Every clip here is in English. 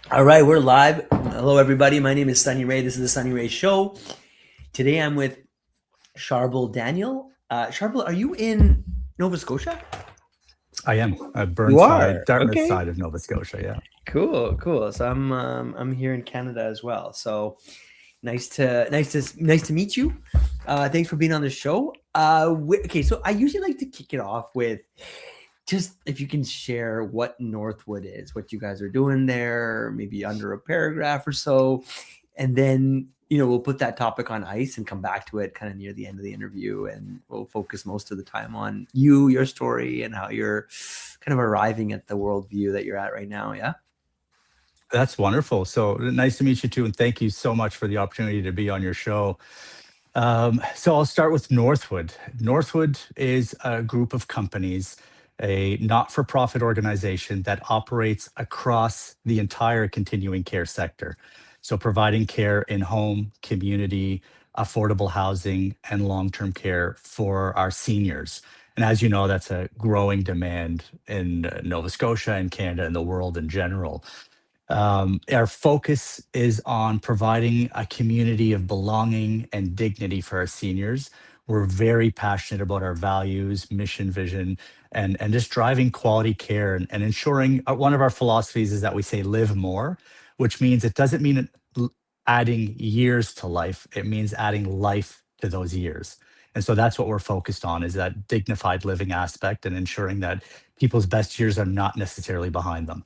All right, we're live. Hello, everybody. My name is Sunny Ray. This is the Sunny Ray Show. Today I'm with Charbel Daniel. Charbel, are you in Nova Scotia? I am You Burnside, are. Dartmouth Okay. side of Nova Scotia. Yeah, Cool, cool. So I'm here in Canada as well. So nice to meet you. Thanks for being on the show. Okay, so I usually like to kick it off with just if you can share what Northwood is, what you guys are doing there, maybe under a paragraph or so, and then we'll put that topic on ice and come back to it kind of near the end of the interview, and we'll focus most of the time on your story, and how you're kind of arriving at the worldview that you're at right now. Yeah. that's wonderful. So nice to meet you too, and thank you so much for the opportunity to be on your show. So I'll start with Northwood. Northwood is a group of companies, a not-for-profit organization that operates across the entire continuing care sector. So providing care in home, community, affordable housing, and long-term care for our seniors. And as you know, that's a growing demand in Nova Scotia and Canada and the world in general. Our focus is on providing a community of belonging and dignity for our seniors. We're very passionate about our values, mission, vision, and just driving quality care and ensuring one of our philosophies is that we say live more, which means it doesn't mean adding years to life, it means adding life to those years. And so that's what we're focused on is that dignified living aspect and ensuring that people's best years are not necessarily behind them.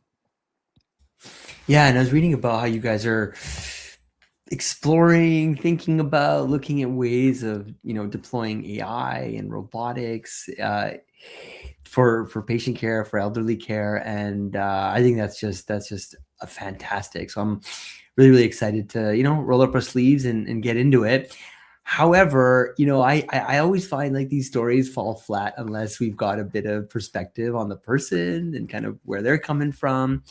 Yeah, and I was reading about how you guys are exploring, thinking about, looking at ways of deploying AI and robotics for patient care, for elderly care, and I think that's just a fantastic. So I'm really excited to roll up our sleeves and get into it. However, I always find like these stories fall flat unless we've got a bit of perspective on the person and kind of where they're coming from.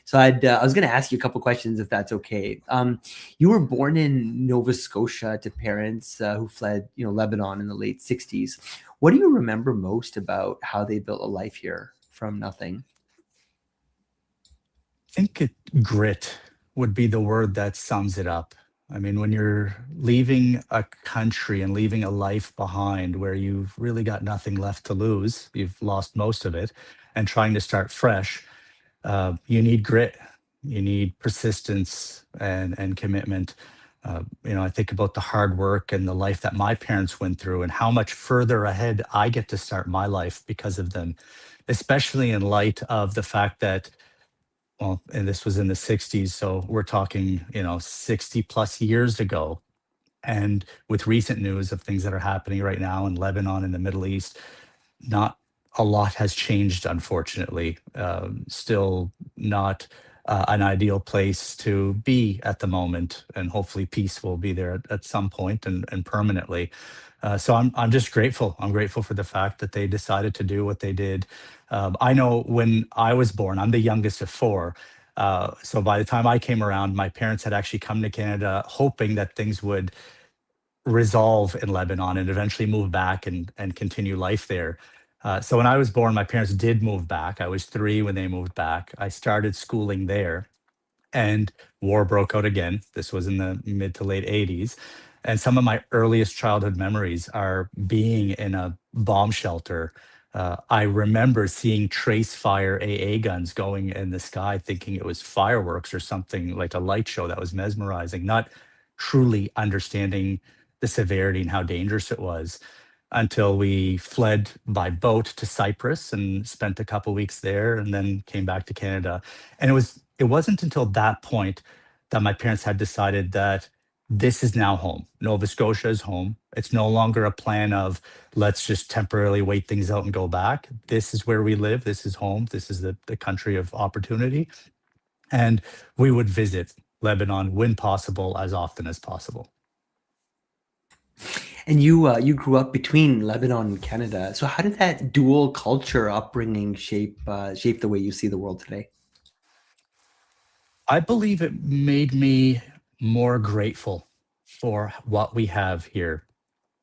So I was going to ask you a couple questions if that's okay. You were born in Nova Scotia to parents who fled, Lebanon in the late '60s. What do you remember most about how they built a life here from nothing? Think grit would be the word that sums it up. I mean, when you're leaving a country and leaving a life behind where you've really got nothing left to lose, you've lost most of it, and trying to start fresh, you need grit, you need persistence and commitment. I think about the hard work and the life that my parents went through and how much further ahead I get to start my life because of them, especially in light of the fact that well, and this was in the 60s, so we're talking, 60 plus years ago. And with recent news of things that are happening right now in Lebanon and the Middle East, not a lot has changed, unfortunately. Still not an ideal place to be at the moment, and hopefully peace will be there at some point and permanently. So I'm just grateful. I'm grateful for the fact that they decided to do what they did. I know when I was born, I'm the youngest of four. So by the time I came around, my parents had actually come to Canada hoping that things would resolve in Lebanon and eventually move back and continue life there. So when I was born, my parents did move back. I was 3 when they moved back. I started schooling there, and war broke out again. This was in the mid to late 80s. And some of my earliest childhood memories are being in a bomb shelter. I remember seeing trace fire AA guns going in the sky, thinking it was fireworks or something like a light show that was mesmerizing, not truly understanding the severity and how dangerous it was until we fled by boat to Cyprus and spent a couple weeks there and then came back to Canada. And it wasn't until that point that my parents had decided that this is now home. Nova Scotia is home. It's no longer a plan of let's just temporarily wait things out and go back. This is where we live. This is home. This is the country of opportunity. And we would visit Lebanon when possible, as often as possible. And you grew up between Lebanon and Canada. So how did that dual culture upbringing shape the way you see the world today? I believe it made me more grateful for what we have here.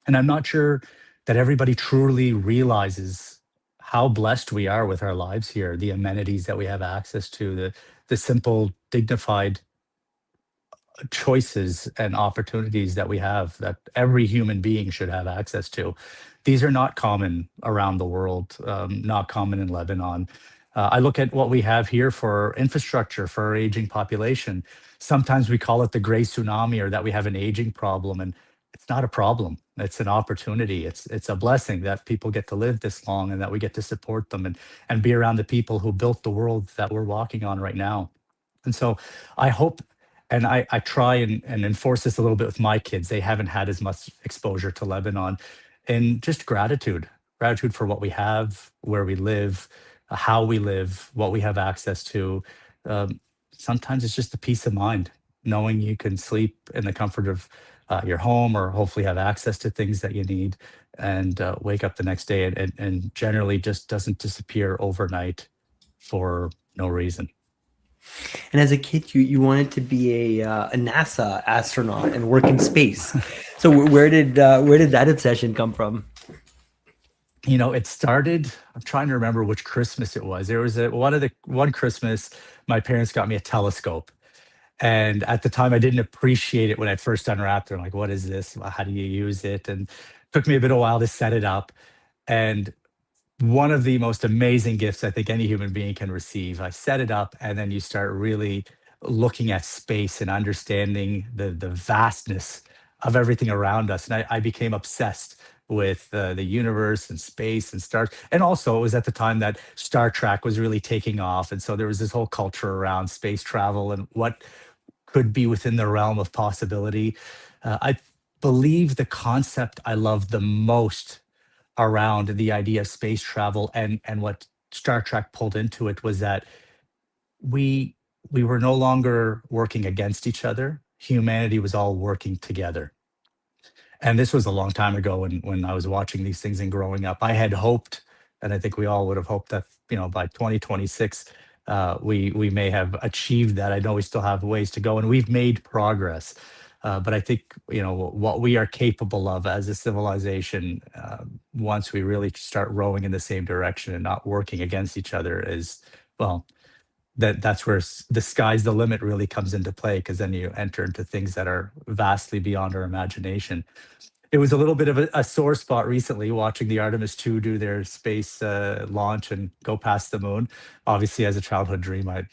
And I'm not sure that everybody truly realizes how blessed we are with our lives here, the amenities that we have access to, the simple dignified choices and opportunities that we have that every human being should have access to. These are not common around the world, not common in Lebanon. I look at what we have here for infrastructure for our aging population. Sometimes we call it the gray tsunami or that we have an aging problem, and it's not a problem. It's an opportunity. It's a blessing that people get to live this long and that we get to support them and be around the people who built the world that we're walking on right now. And so I hope, and I try and enforce this a little bit with my kids. They haven't had as much exposure to Lebanon, and just gratitude for what we have, where we live, how we live, what we have access to. Um, Sometimes it's just the peace of mind, knowing you can sleep in the comfort of your home, or hopefully have access to things that you need, and wake up the next day, and generally just doesn't disappear overnight for no reason. And as a kid, you wanted to be a NASA astronaut and work in space. So where did that obsession come from? It started, I'm trying to remember which Christmas it was. There was one Christmas, my parents got me a telescope. And at the time, I didn't appreciate it when I first unwrapped it. I'm like, what is this? How do you use it? And it took me a bit of a while to set it up. And one of the most amazing gifts I think any human being can receive. I set it up, and then you start really looking at space and understanding the vastness of everything around us. And I became obsessed with the universe and space and stars. And also, it was at the time that Star Trek was really taking off, and so there was this whole culture around space travel and what could be within the realm of possibility. I believe the concept I love the most around the idea of space travel and what Star Trek pulled into it was that we we were no longer working against each other. Humanity was all working together. And this was a long time ago when I was watching these things and growing up. I had hoped, and I think we all would have hoped that, by 2026, we may have achieved that. I know we still have ways to go, and we've made progress. But I think what we are capable of as a civilization, once we really start rowing in the same direction and not working against each other, is, well, that's where the sky's the limit really comes into play, because then you enter into things that are vastly beyond our imagination. It was a little bit of a sore spot recently watching the Artemis 2 do their space launch and go past the moon. Obviously, as a childhood dream, I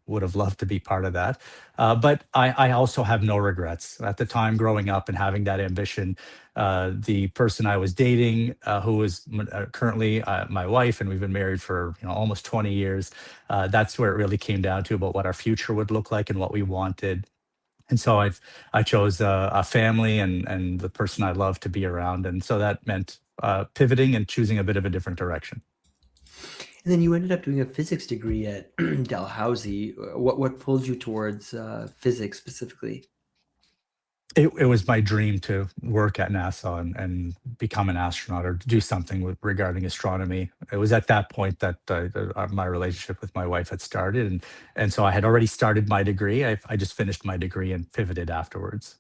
would have loved to be part of that. But I also have no regrets. At the time growing up and having that ambition, the person I was dating, who is currently my wife, and we've been married for almost 20 years, that's where it really came down to about what our future would look like and what we wanted. And so I chose a family and the person I love to be around, and so that meant pivoting and choosing a bit of a different direction. And then you ended up doing a physics degree at Dalhousie. What pulled you towards physics specifically? It was my dream to work at NASA and become an astronaut or do something regarding astronomy. It was at that point that my relationship with my wife had started, and so I had already started my degree. I just finished my degree and pivoted afterwards.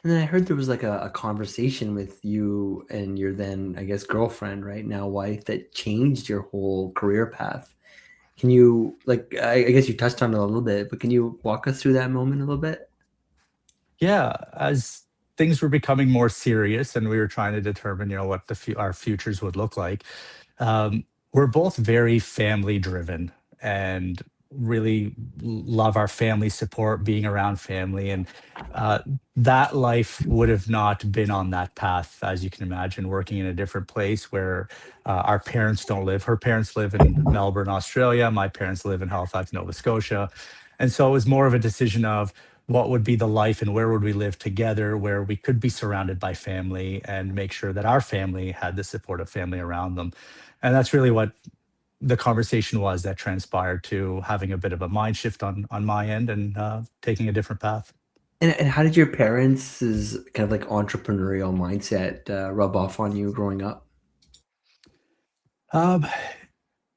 And then I heard there was like a conversation with you and your then, I guess, girlfriend, right now wife, that changed your whole career path. Can you, like, I guess you touched on it a little bit, but can you walk us through that moment a little bit? Yeah, as things were becoming more serious and we were trying to determine, what our futures would look like, we're both very family driven and really love our family support, being around family. And uh, that life would have not been on that path, as you can imagine, working in a different place where our parents don't live. Her parents live in Melbourne, Australia. My parents live in Halifax, Nova Scotia. And so it was more of a decision of what would be the life and where would we live together, where we could be surrounded by family and make sure that our family had the support of family around them. And that's really what the conversation was that transpired to having a bit of a mind shift on my end and taking a different path. And how did your parents' kind of like entrepreneurial mindset rub off on you growing up? Um,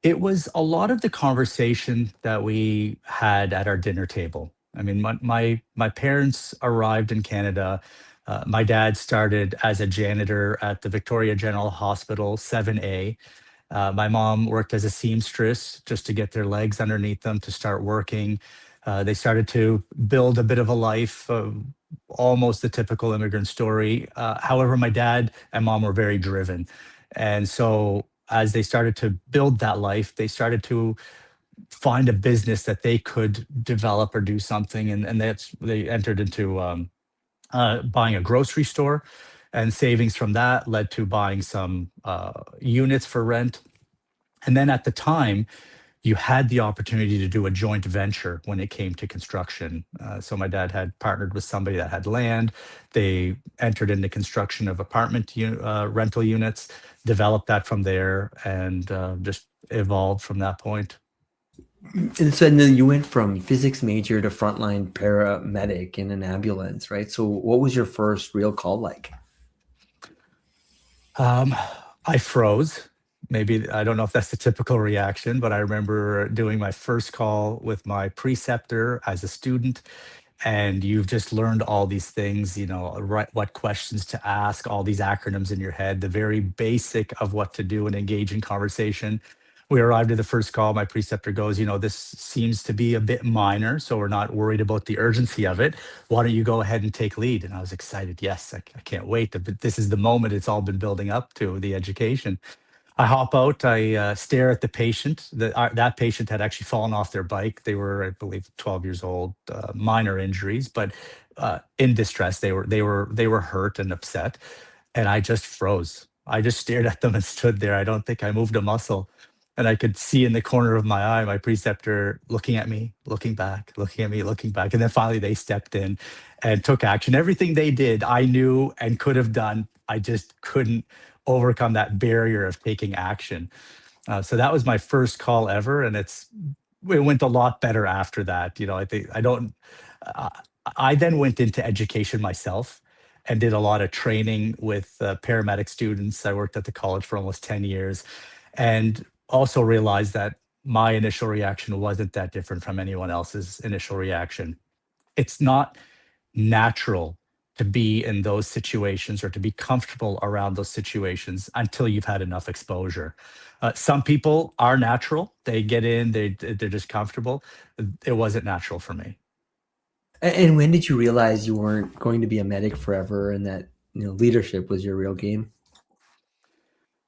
it was a lot of the conversation that we had at our dinner table. I mean, my parents arrived in Canada. My dad started as a janitor at the Victoria General Hospital 7A. My mom worked as a seamstress just to get their legs underneath them to start working. They started to build a bit of a life, almost the typical immigrant story. However, my dad and mom were very driven. And so as they started to build that life, they started to find a business that they could develop or do something. And they entered into buying a grocery store, and savings from that led to buying some units for rent. And then at the time, you had the opportunity to do a joint venture when it came to construction. So my dad had partnered with somebody that had land. They entered into construction of rental units, developed that from there, and just evolved from that point. And then you went from physics major to frontline paramedic in an ambulance, right? So what was your first real call like? Um, I froze. Maybe I don't know if that's the typical reaction, but I remember doing my first call with my preceptor as a student, and you've just learned all these things, right, what questions to ask, all these acronyms in your head, the very basic of what to do and engage in conversation. We arrived at the first call. My preceptor goes, this seems to be a bit minor, so we're not worried about the urgency of it. Why don't you go ahead and take lead? And I was excited. Yes, I can't wait. This is the moment it's all been building up to, the education. I hop out. I stare at the patient. That patient had actually fallen off their bike. They were, I believe, 12 years old, minor injuries, but in distress. They were hurt and upset, and I just froze. I just stared at them and stood there. I don't think I moved a muscle, and I could see in the corner of my eye my preceptor looking at me, looking back, looking at me, looking back, and then finally they stepped in and took action. Everything they did, I knew and could have done. I just couldn't overcome that barrier of taking action. So that was my first call ever, and it went a lot better after that. I think I don't. Uh, I then went into education myself and did a lot of training with paramedic students. I worked at the college for almost 10 years, and also realized that my initial reaction wasn't that different from anyone else's initial reaction. It's not natural to be in those situations or to be comfortable around those situations until you've had enough exposure. Some people are natural; they get in, they're just comfortable. It wasn't natural for me. And when did you realize you weren't going to be a medic forever and that, leadership was your real game?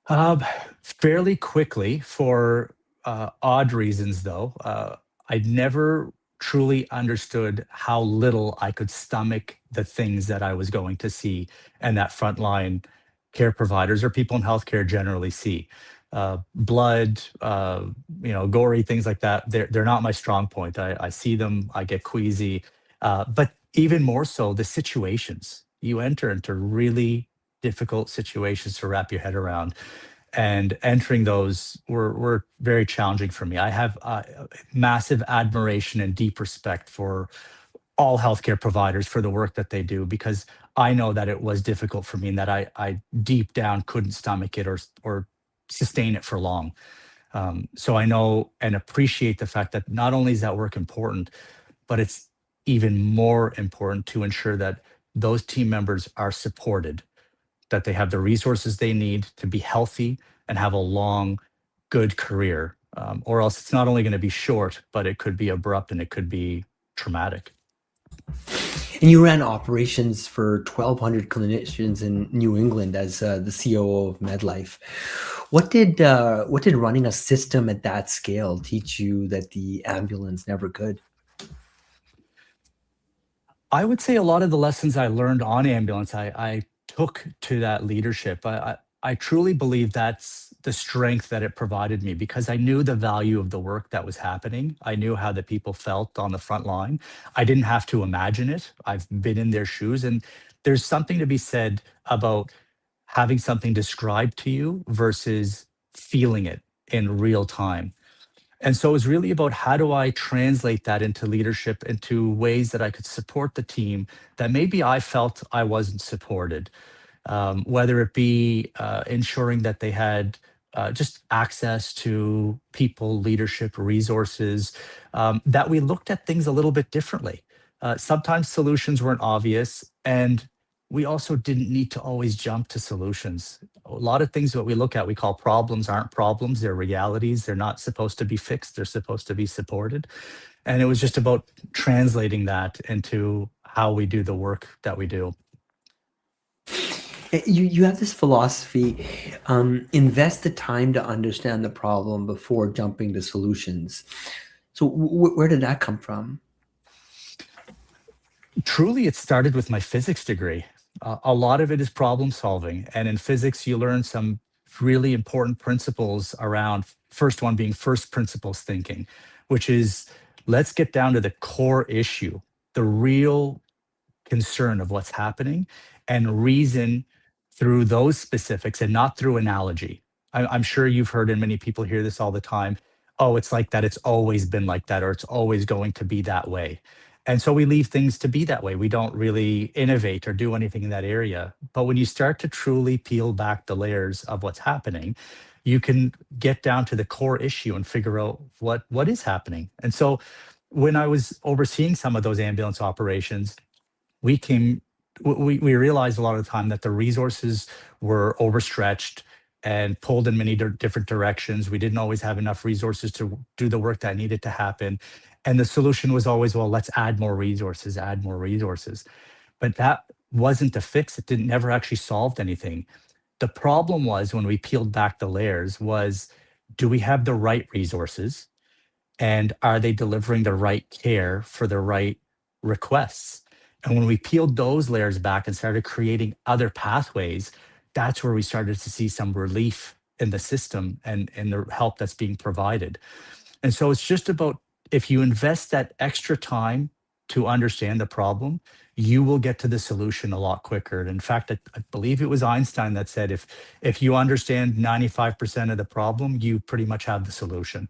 Um, Fairly quickly, for odd reasons, though. I never truly understood how little I could stomach the things that I was going to see and that frontline care providers or people in healthcare generally see. Blood, gory things like that. They're not my strong point. I see them, I get queasy. But even more so, the situations you enter into really difficult situations to wrap your head around, and entering those were very challenging for me. I have massive admiration and deep respect for all healthcare providers for the work that they do, because I know that it was difficult for me and that I deep down couldn't stomach it or sustain it for long. So I know and appreciate the fact that not only is that work important, but it's even more important to ensure that those team members are supported, that they have the resources they need to be healthy and have a long, good career. Or else it's not only going to be short, but it could be abrupt and it could be traumatic. And you ran operations for 1,200 clinicians in New England as the COO of MedLife. What did running a system at that scale teach you that the ambulance never could? I would say a lot of the lessons I learned on ambulance, I took to that leadership. I truly believe that's the strength that it provided me, because I knew the value of the work that was happening. I knew how the people felt on the front line. I didn't have to imagine it. I've been in their shoes, and there's something to be said about having something described to you versus feeling it in real time. And so it was really about, how do I translate that into leadership, into ways that I could support the team that maybe I felt I wasn't supported, whether it be ensuring that they had just access to people, leadership, resources, that we looked at things a little bit differently. Sometimes solutions weren't obvious, and we also didn't need to always jump to solutions. A lot of things that we look at, we call problems, aren't problems. They're realities. They're not supposed to be fixed. They're supposed to be supported. And it was just about translating that into how we do the work that we do. You have this philosophy, invest the time to understand the problem before jumping to solutions. So where did that come from? Truly, it started with my physics degree. A lot of it is problem solving. And in physics, you learn some really important principles around, first one being first principles thinking, which is let's get down to the core issue, the real concern of what's happening, and reason through those specifics and not through analogy. I'm sure you've heard, and many people hear this all the time, oh, it's like that, it's always been like that, or it's always going to be that way. And so we leave things to be that way. We don't really innovate or do anything in that area. But when you start to truly peel back the layers of what's happening, you can get down to the core issue and figure out what is happening. And so when I was overseeing some of those ambulance operations, we came we realized a lot of the time that the resources were overstretched and pulled in many different directions. We didn't always have enough resources to do the work that needed to happen. And the solution was always, well, let's add more resources, add more resources. But that wasn't the fix. It didn't never actually solved anything. The problem was when we peeled back the layers was, do we have the right resources? And are they delivering the right care for the right requests? And when we peeled those layers back and started creating other pathways, that's where we started to see some relief in the system and the help that's being provided. And so it's just about, if you invest that extra time to understand the problem, you will get to the solution a lot quicker. And in fact, I believe it was Einstein that said, if you understand 95% of the problem, you pretty much have the solution.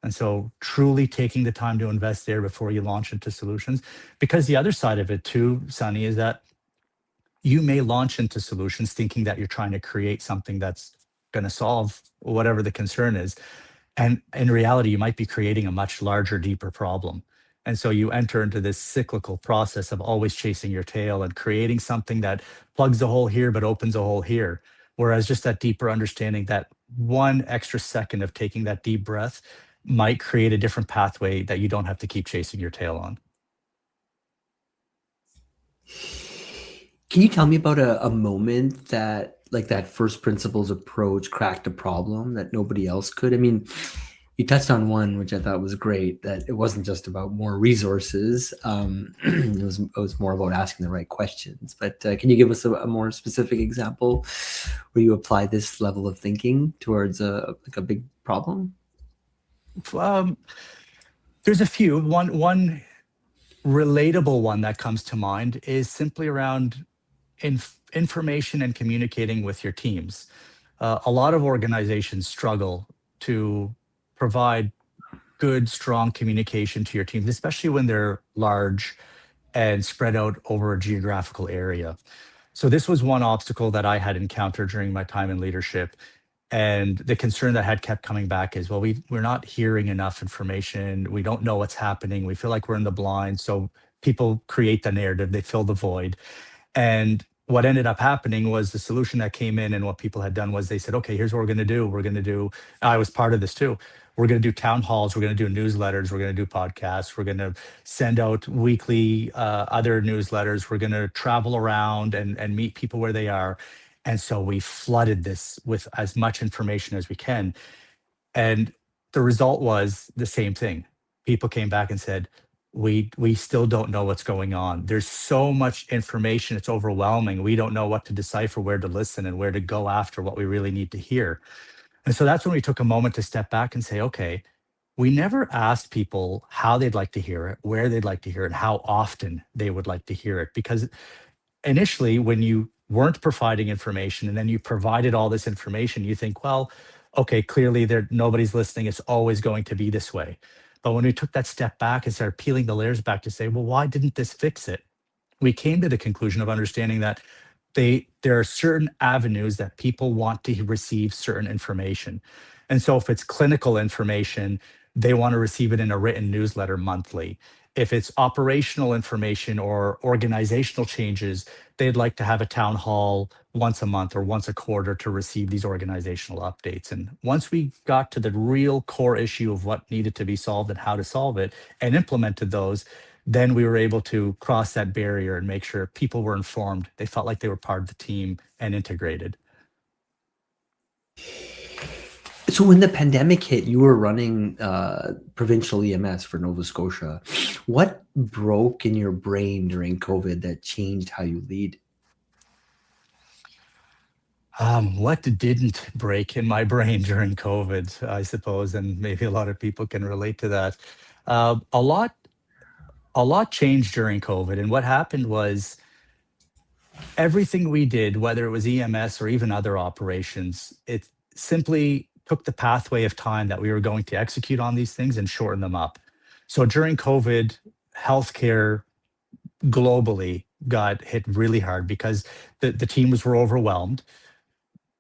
And so truly taking the time to invest there before you launch into solutions. Because the other side of it too, Sunny, is that you may launch into solutions thinking that you're trying to create something that's going to solve whatever the concern is. And in reality, you might be creating a much larger, deeper problem. And so you enter into this cyclical process of always chasing your tail and creating something that plugs a hole here, but opens a hole here. Whereas just that deeper understanding, that one extra second of taking that deep breath might create a different pathway that you don't have to keep chasing your tail on. Can you tell me about a moment that, like, that first principles approach cracked a problem that nobody else could? I mean, you touched on one, which I thought was great, that it wasn't just about more resources. It was more about asking the right questions. But can you give us a more specific example where you apply this level of thinking towards a big problem? There's a few. One relatable one that comes to mind is simply around information and communicating with your teams. A lot of organizations struggle to provide good, strong communication to your teams, especially when they're large and spread out over a geographical area. So this was one obstacle that I had encountered during my time in leadership. And the concern that had kept coming back is, well, we're not hearing enough information. We don't know what's happening. We feel like we're in the blind. So people create the narrative, they fill the void. And what ended up happening was the solution that came in, and what people had done was they said, okay, here's what we're going to do. We're going to do, I was part of this too. We're going to do town halls. We're going to do newsletters. We're going to do podcasts. We're going to send out weekly other newsletters. We're going to travel around and meet people where they are. And so we flooded this with as much information as we can. And the result was the same thing. People came back and said, we still don't know what's going on. There's so much information, it's overwhelming. We don't know what to decipher, where to listen, and where to go after what we really need to hear. And so that's when we took a moment to step back and say, okay, we never asked people how they'd like to hear it, where they'd like to hear it, how often they would like to hear it. Because initially, when you weren't providing information and then you provided all this information, you think, well, okay, clearly nobody's listening. It's always going to be this way. But when we took that step back and started peeling the layers back to say, well, why didn't this fix it? We came to the conclusion of understanding that there are certain avenues that people want to receive certain information. And so if it's clinical information, they want to receive it in a written newsletter monthly. If it's operational information or organizational changes, they'd like to have a town hall once a month or once a quarter to receive these organizational updates. And once we got to the real core issue of what needed to be solved and how to solve it and implemented those, then we were able to cross that barrier and make sure people were informed. They felt like they were part of the team and integrated. So when the pandemic hit, you were running provincial EMS for Nova Scotia. What broke in your brain during COVID that changed how you lead? What didn't break in my brain during COVID, I suppose, and maybe a lot of people can relate to that. Uh, a lot, a lot changed during COVID, and what happened was everything we did, whether it was EMS or even other operations, it simply took the pathway of time that we were going to execute on these things and shorten them up. So during COVID, healthcare globally got hit really hard because the teams were overwhelmed.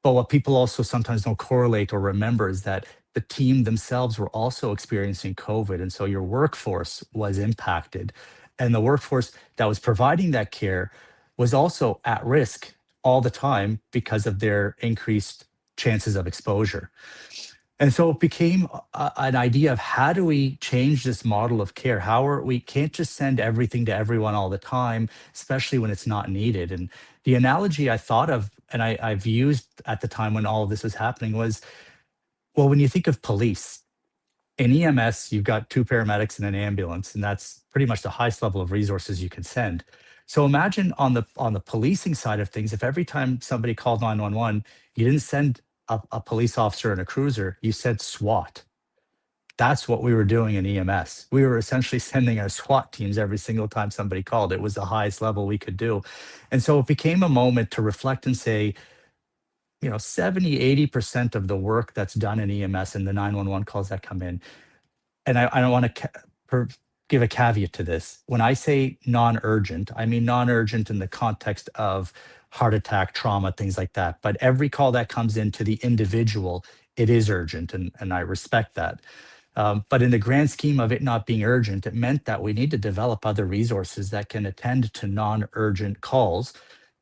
But what people also sometimes don't correlate or remember is that the team themselves were also experiencing COVID. And so your workforce was impacted. And the workforce that was providing that care was also at risk all the time because of their increased chances of exposure. And so it became an idea of how do we change this model of care? How are we can't just send everything to everyone all the time, especially when it's not needed. And the analogy I thought of, and I've used at the time when all of this was happening was, well, when you think of police, in EMS, you've got two paramedics and an ambulance, and that's pretty much the highest level of resources you can send. So imagine on the policing side of things, if every time somebody called 911, you didn't send a police officer and a cruiser, you said SWAT. That's what we were doing in EMS. We were essentially sending our SWAT teams every single time somebody called. It was the highest level we could do. And so it became a moment to reflect and say, 70, 80% of the work that's done in EMS and the 911 calls that come in, and I don't want to give a caveat to this. When I say non-urgent, I mean non-urgent in the context of heart attack, trauma, things like that. But every call that comes in to the individual, it is urgent, and I respect that. But in the grand scheme of it not being urgent, it meant that we need to develop other resources that can attend to non-urgent calls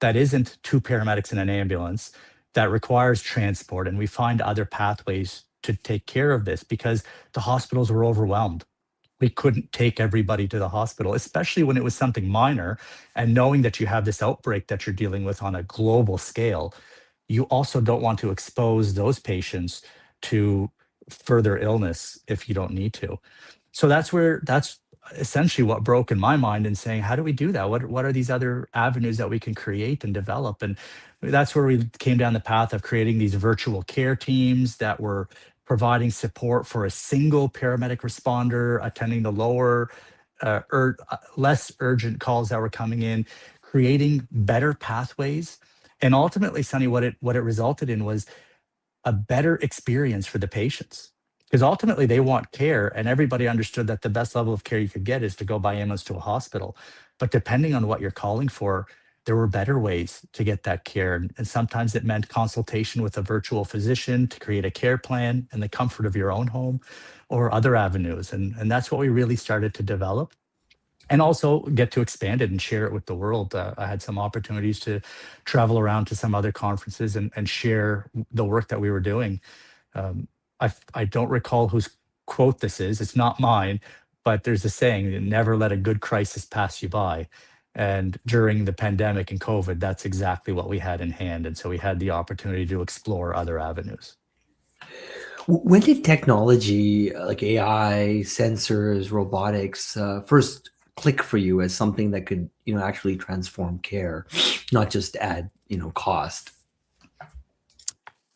that isn't two paramedics in an ambulance, that requires transport. And we find other pathways to take care of this because the hospitals were overwhelmed. We couldn't take everybody to the hospital, especially when it was something minor. And knowing that you have this outbreak that you're dealing with on a global scale, you also don't want to expose those patients to further illness if you don't need to. So that's essentially what broke in my mind and saying, how do we do that? What are these other avenues that we can create and develop? And that's where we came down the path of creating these virtual care teams that were providing support for a single paramedic responder, attending the less urgent calls that were coming in, creating better pathways. And ultimately, Sunny, what it resulted in was a better experience for the patients. Because ultimately they want care, and everybody understood that the best level of care you could get is to go by ambulance to a hospital. But depending on what you're calling for, there were better ways to get that care. And sometimes it meant consultation with a virtual physician to create a care plan in the comfort of your own home or other avenues. And that's what we really started to develop and also get to expand it and share it with the world. I had some opportunities to travel around to some other conferences and share the work that we were doing. Um, I don't recall whose quote this is. It's not mine, but there's a saying: "Never let a good crisis pass you by." And during the pandemic and COVID, that's exactly what we had in hand. And so we had the opportunity to explore other avenues. When did technology like AI, sensors, robotics first click for you as something that could, actually transform care, not just add, cost?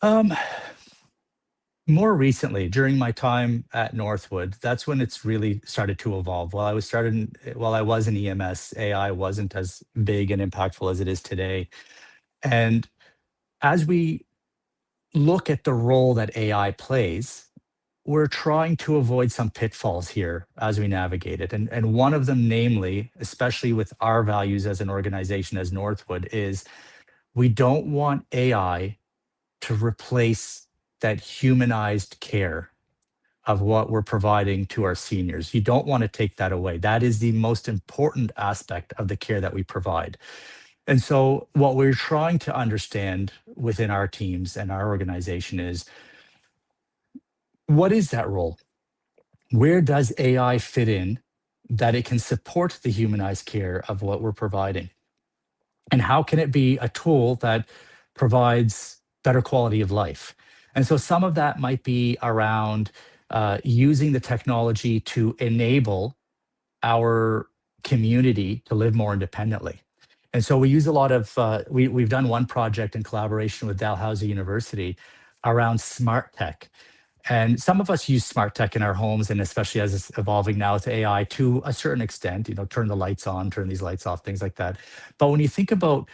Um, More recently, during my time at Northwood, that's when it's really started to evolve. While I was in EMS, AI wasn't as big and impactful as it is today. And as we look at the role that AI plays, we're trying to avoid some pitfalls here as we navigate it. And one of them, namely, especially with our values as an organization as Northwood, is we don't want AI to replace that humanized care. of what we're providing to our seniors. You don't want to take that away. That is the most important aspect of the care that we provide. And so, what we're trying to understand within our teams and our organization is, what is that role? Where does AI fit in that it can support the humanized care of what we're providing? And how can it be a tool that provides better quality of life? And so some of that might be around using the technology to enable our community to live more independently. And so we use a lot of, we've done one project in collaboration with Dalhousie University around smart tech. And some of us use smart tech in our homes, and especially as it's evolving now with AI to a certain extent, turn the lights on, turn these lights off, things like that. But when you think about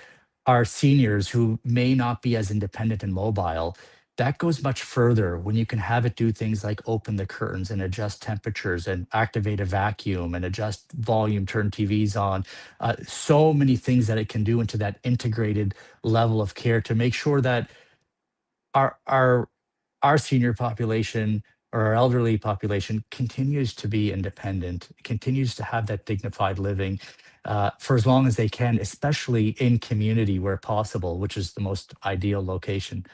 our seniors who may not be as independent and mobile, that goes much further when you can have it do things like open the curtains and adjust temperatures and activate a vacuum and adjust volume, turn TVs on. So many things that it can do into that integrated level of care to make sure that our our our senior population or our elderly population continues to be independent, continues to have that dignified living for as long as they can, especially in community where possible, which is the most ideal location.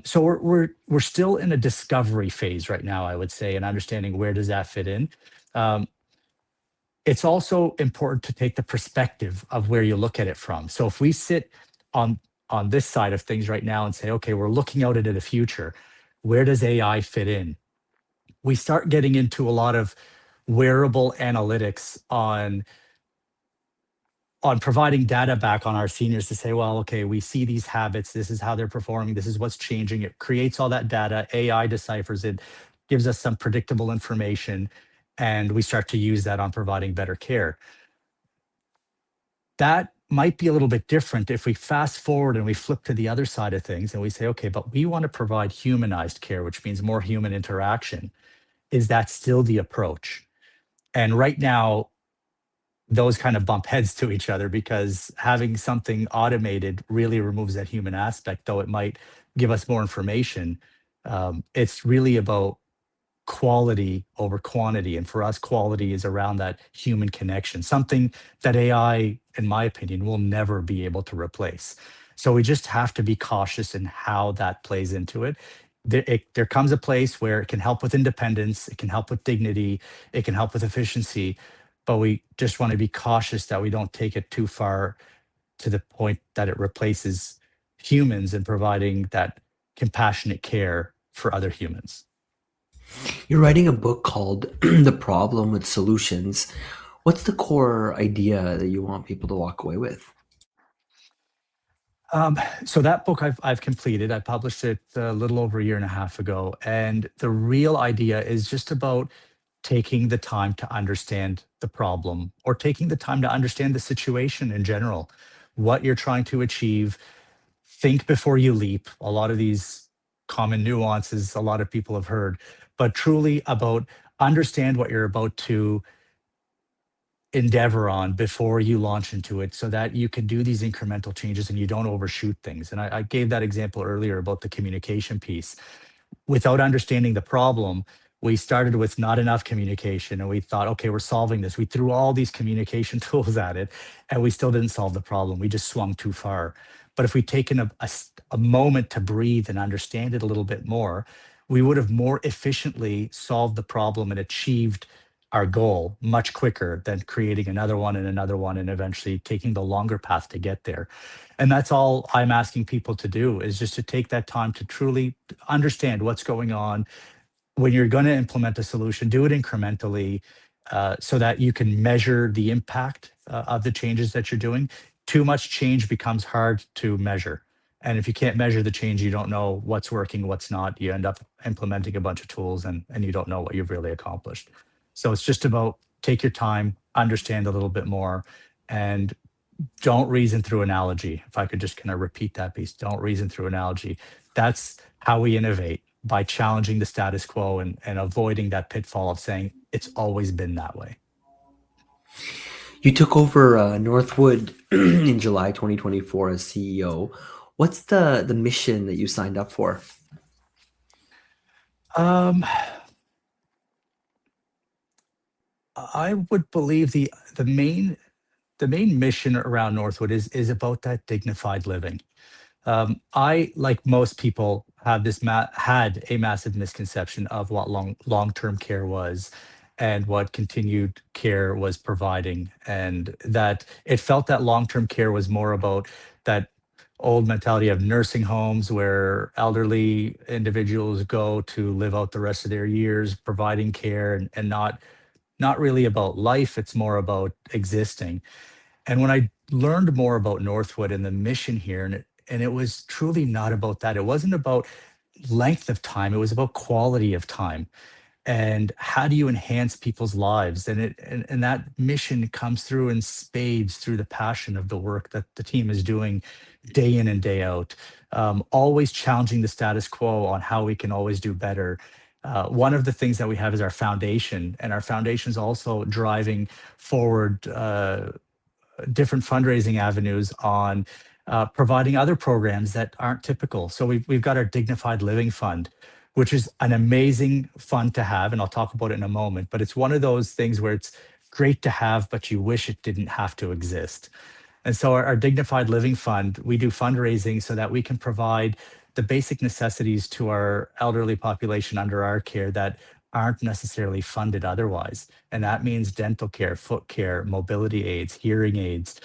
So we're still in a discovery phase right now, I would say, and understanding where does that fit in. Um, it's also important to take the perspective of where you look at it from. So if we sit on on this side of things right now and say, okay, we're looking out into the future, where does AI fit in? We start getting into a lot of wearable analytics on providing data back on our seniors to say, well, okay, we see these habits, this is how they're performing, this is what's changing. It creates all that data, AI deciphers it, gives us some predictable information, and we start to use that on providing better care. That might be a little bit different if we fast forward and we flip to the other side of things and we say, okay, but we want to provide humanized care, which means more human interaction. Is that still the approach? And right now, those kind of bump heads to each other because having something automated really removes that human aspect, though it might give us more information. It's really about quality over quantity. And for us, quality is around that human connection, something that AI, in my opinion, will never be able to replace. So we just have to be cautious in how that plays into it. There comes a place where it can help with independence, it can help with dignity, it can help with efficiency, but we just want to be cautious that we don't take it too far to the point that it replaces humans in providing that compassionate care for other humans. You're writing a book called The Problem with Solutions. What's the core idea that you want people to walk away with? So that book I've completed. I published it a little over a year and a half ago, and the real idea is just about taking the time to understand the problem or taking the time to understand the situation in general, what you're trying to achieve. Think before you leap. A lot of these common nuances a lot of people have heard, but truly about understand what you're about to endeavor on before you launch into it so that you can do these incremental changes and you don't overshoot things. And I gave that example earlier about the communication piece. Without understanding the problem, we started with not enough communication and we thought, okay, we're solving this. We threw all these communication tools at it and we still didn't solve the problem. We just swung too far. But if we'd taken a moment to breathe and understand it a little bit more, we would have more efficiently solved the problem and achieved our goal much quicker than creating another one and eventually taking the longer path to get there. And that's all I'm asking people to do is just to take that time to truly understand what's going on. When you're going to implement a solution, do it incrementally so that you can measure the impact of the changes that you're doing. Too much change becomes hard to measure. And if you can't measure the change, you don't know what's working, what's not. You end up implementing a bunch of tools and you don't know what you've really accomplished. So it's just about take your time, understand a little bit more, and don't reason through analogy. If I could just kind of repeat that piece, don't reason through analogy. That's how we innovate by challenging the status quo and avoiding that pitfall of saying it's always been that way. You took over Northwood in July 2024 as CEO. What's the mission that you signed up for? Um, I would believe the main mission around Northwood is about that dignified living. I, like most people, have had a massive misconception of what long-term care was and what continued care was providing, and that it felt that long-term care was more about that old mentality of nursing homes where elderly individuals go to live out the rest of their years providing care, and not really about life. It's more about existing. And when I learned more about Northwood and the mission here, and it was truly not about that. It wasn't about length of time. It was about quality of time. And how do you enhance people's lives? And that mission comes through in spades through the passion of the work that the team is doing day in and day out. Always challenging the status quo on how we can always do better. One of the things that we have is our foundation, and our foundation is also driving forward different fundraising avenues on providing other programs that aren't typical. So we've got our Dignified Living Fund, which is an amazing fund to have, and I'll talk about it in a moment. But it's one of those things where it's great to have, but you wish it didn't have to exist. And so our Dignified Living Fund, we do fundraising so that we can provide the basic necessities to our elderly population under our care that aren't necessarily funded otherwise. And that means dental care, foot care, mobility aids, hearing aids,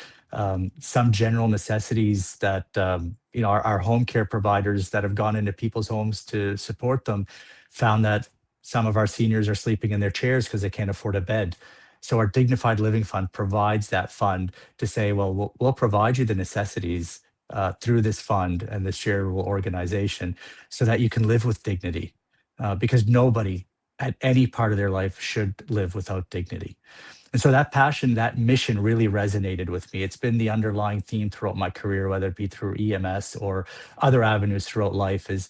some general necessities that our home care providers that have gone into people's homes to support them found that some of our seniors are sleeping in their chairs because they can't afford a bed. So our Dignified Living Fund provides that fund to say, well, we'll provide you the necessities through this fund and this charitable organization so that you can live with dignity, because nobody at any part of their life should live without dignity. And so that passion, that mission really resonated with me. It's been the underlying theme throughout my career, whether it be through EMS or other avenues throughout life, is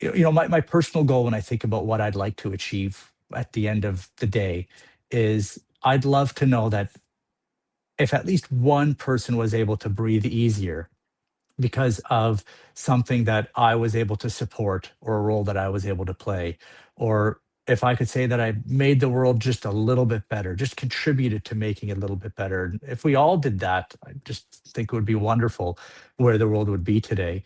my personal goal when I think about what I'd like to achieve at the end of the day is I'd love to know that if at least one person was able to breathe easier because of something that I was able to support or a role that I was able to play, or if I could say that I made the world just a little bit better, just contributed to making it a little bit better. If we all did that, I just think it would be wonderful where the world would be today.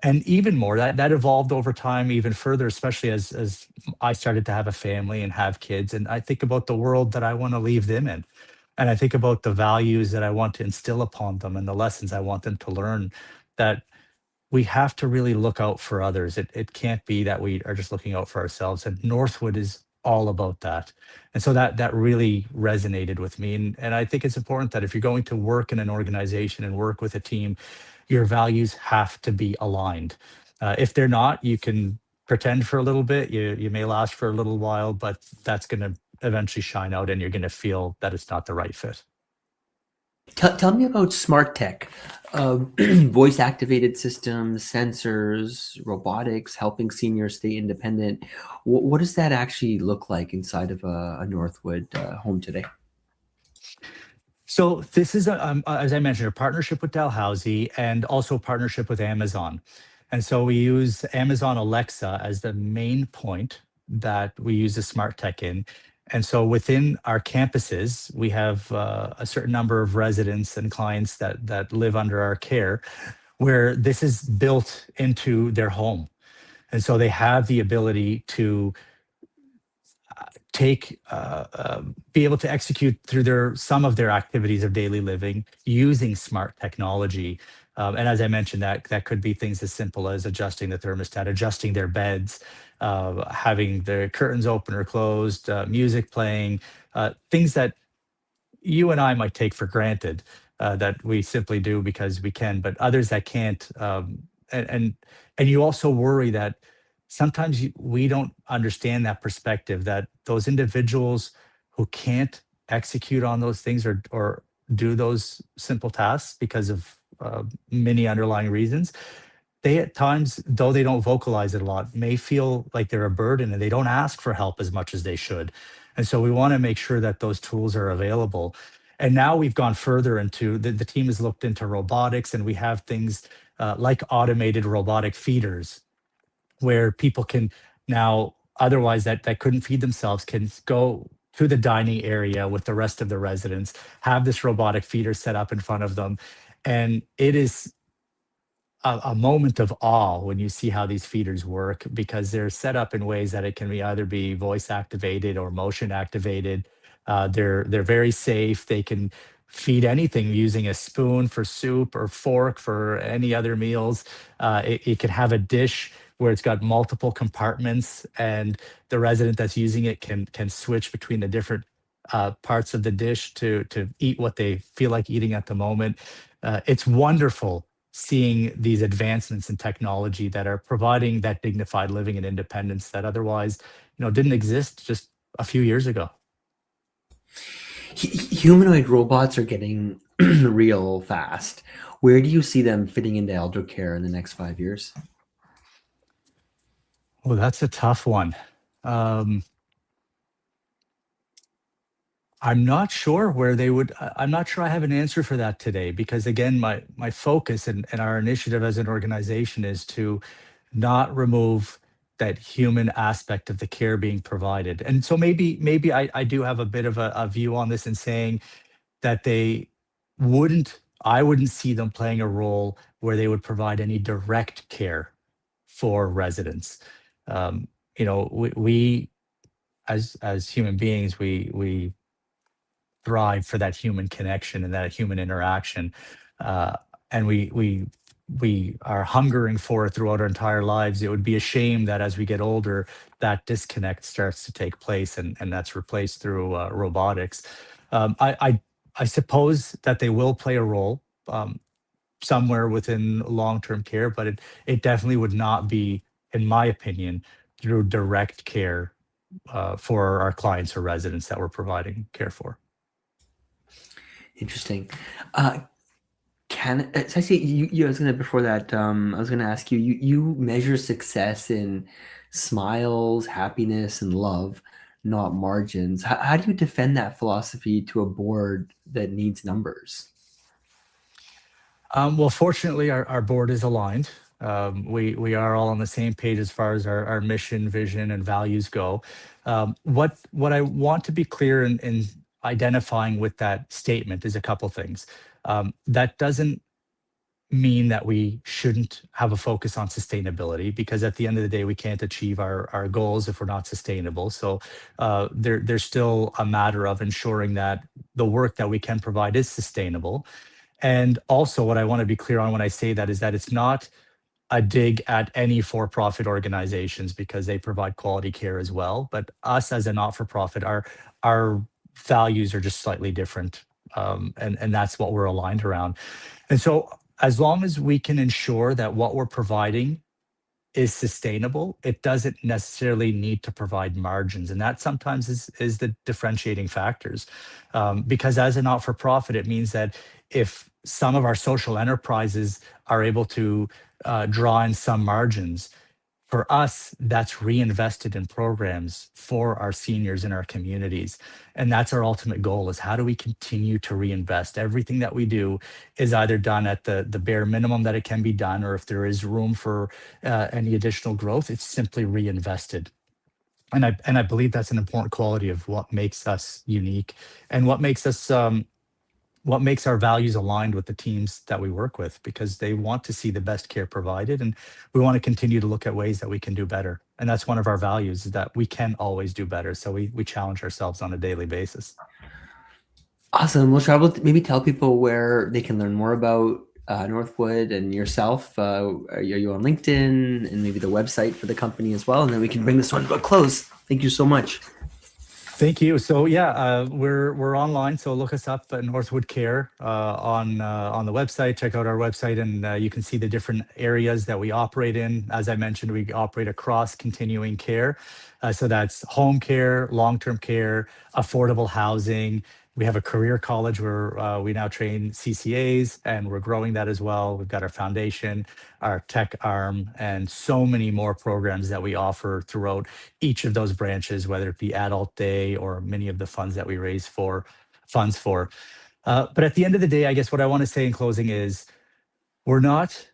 And even more, that evolved over time even further, especially as I started to have a family and have kids. And I think about the world that I want to leave them in. And I think about the values that I want to instill upon them and the lessons I want them to learn, that we have to really look out for others. It can't be that we are just looking out for ourselves. And Northwood is all about that. And so that really resonated with me. And I think it's important that if you're going to work in an organization and work with a team, your values have to be aligned. If they're not, you can pretend for a little bit. You may last for a little while, but that's going to eventually shine out, and you're going to feel that it's not the right fit. Tell me about smart tech, voice activated systems, sensors, robotics, helping seniors stay independent. What does that actually look like inside of a Northwood home today? So this is, as I mentioned, a partnership with Dalhousie and also a partnership with Amazon. And so we use Amazon Alexa as the main point that we use the smart tech in. And so within our campuses, we have a certain number of residents and clients that live under our care, where this is built into their home. And so they have the ability to be able to execute through some of their activities of daily living using smart technology. And as I mentioned, that could be things as simple as adjusting the thermostat, adjusting their beds, having the curtains open or closed, music playing, things that you and I might take for granted, that we simply do because we can, but others that can't. And you also worry that sometimes we don't understand that perspective, that those individuals who can't execute on those things or do those simple tasks because of many underlying reasons, they at times, though they don't vocalize it a lot, may feel like they're a burden and they don't ask for help as much as they should. And so we want to make sure that those tools are available. And now we've gone further into the team has looked into robotics, and we have things like automated robotic feeders where people can now, otherwise that couldn't feed themselves, can go to the dining area with the rest of the residents, have this robotic feeder set up in front of them. And it is a moment of awe when you see how these feeders work, because they're set up in ways that it can be either be voice activated or motion activated. They're very safe. They can feed anything using a spoon for soup or fork for any other meals. It can have a dish where it's got multiple compartments, and the resident that's using it can switch between the different parts of the dish to eat what they feel like eating at the moment. It's wonderful seeing these advancements in technology that are providing that dignified living and independence that otherwise, didn't exist just a few years ago. Humanoid robots are getting real fast. Where do you see them fitting into elder care in the next 5 years? Well, that's a tough one. Um, I'm not sure where they would. I'm not sure I have an answer for that today, because again, my focus and our initiative as an organization is to not remove that human aspect of the care being provided. And so maybe I do have a bit of a view on this in saying that I wouldn't see them playing a role where they would provide any direct care for residents. Um, we as human beings, we thrive for that human connection and that human interaction, uh, and we are hungering for it throughout our entire lives. It would be a shame that as we get older, that disconnect starts to take place, and that's replaced through robotics. I suppose that they will play a role somewhere within long-term care, but it definitely would not be, in my opinion, through direct care for our clients or residents that we're providing care for. Interesting. Uh, so I see I was gonna before that. I was gonna ask you. You measure success in smiles, happiness, and love, not margins. How do you defend that philosophy to a board that needs numbers? Well, fortunately, our board is aligned. We are all on the same page as far as our mission, vision, and values go. What I want to be clear in identifying with that statement is a couple things. That doesn't mean that we shouldn't have a focus on sustainability, because at the end of the day, we can't achieve our goals if we're not sustainable. So there's still a matter of ensuring that the work that we can provide is sustainable. And also, what I want to be clear on when I say that is that it's not a dig at any for-profit organizations, because they provide quality care as well. But us as a not-for-profit, our values are just slightly different, and that's what we're aligned around. And so, as long as we can ensure that what we're providing is sustainable, it doesn't necessarily need to provide margins. And that sometimes is the differentiating factors. Because as a not for profit, it means that if some of our social enterprises are able to draw in some margins, for us, that's reinvested in programs for our seniors in our communities. And that's our ultimate goal, is how do we continue to reinvest? Everything that we do is either done at the bare minimum that it can be done, or if there is room for any additional growth, it's simply reinvested. And I believe that's an important quality of what makes us unique, and what makes our values aligned with the teams that we work with, because they want to see the best care provided, and we want to continue to look at ways that we can do better. And that's one of our values, is that we can always do better. So we challenge ourselves on a daily basis. Awesome. Well, Charbel, maybe tell people where they can learn more about Northwood and yourself. Are you on LinkedIn, and maybe the website for the company as well? And then we can bring this one to a close. Thank you so much. Thank you. So yeah, we're online. So look us up at Northwood Care on the website. Check out our website, and you can see the different areas that we operate in. As I mentioned, we operate across continuing care. So that's home care, long-term care, affordable housing. We have a career college where we now train CCAs, and we're growing that as well. We've got our foundation, our tech arm, and so many more programs that we offer throughout each of those branches, whether it be adult day or many of the funds that we raise funds for. But at the end of the day, I guess what I want to say in closing is we're not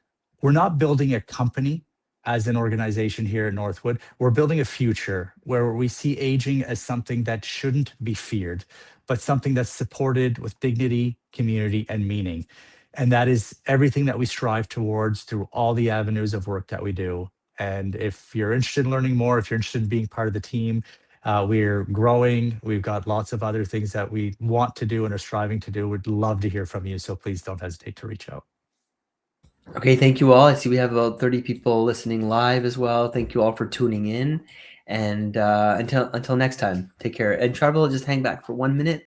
we're not building a company as an organization here at Northwood, we're building a future where we see aging as something that shouldn't be feared, but something that's supported with dignity, community, and meaning. And that is everything that we strive towards through all the avenues of work that we do. And if you're interested in learning more, if you're interested in being part of the team, we're growing. We've got lots of other things that we want to do and are striving to do. We'd love to hear from you. So please don't hesitate to reach out. Okay, thank you all. I see we have about 30 people listening live as well. Thank you all for tuning in. And until next time, take care. And Charbel, just hang back for 1 minute.